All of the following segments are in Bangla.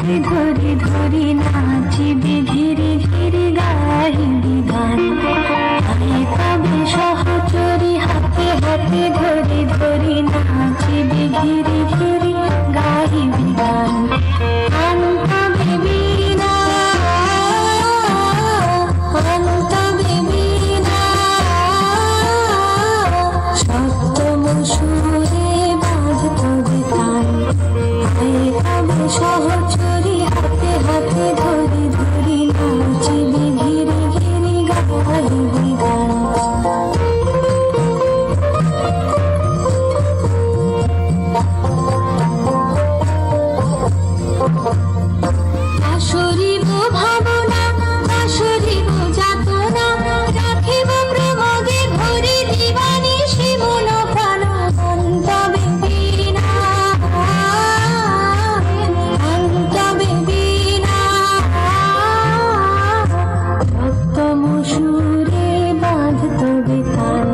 ধরি ধরি নাচিবি ঘিরি ঘিরি গাহিবি গান। আয় কবে সহচরি হাতে হাতে ধরি ধরি নাচিবি ঘিরি ঘিরি গাহিবি গান। অন্তবে বীণা অন্তবে বীণা সপ্তম সুরে বাজতবে তান। আয় কবে সহচরি হাতে হাতে ধরি ধরি নাচিবি ঘিরি ঘিরি গাহিবি গান। আসরিব ভাবনা আসরিব যাতনা রাখিব প্রমোদে ভরি দিবানি শিমুল প্রাণ। অন্তবে বীণা অন্তবে বীণা সপ্তম সুরে বাজতবে তান।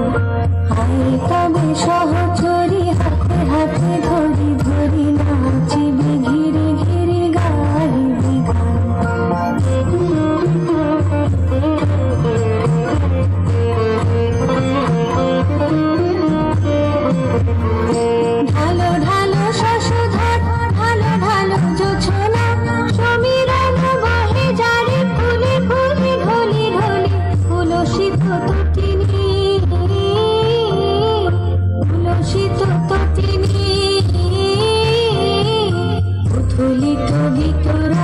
আয় কবে সহচরি হাতে হাতে ধরি ধরি নাচিবি ঘিরি ঘিরি গাহিবি গান। ঢালো ঢালো শশধর ঢালো ঢালো জোছনা সমীরণ বহে জারি ফুলে ফুলে ঢলি ঢলি তুলসিত তটিনী তুলসিত তটিনী উথলিত গীতরা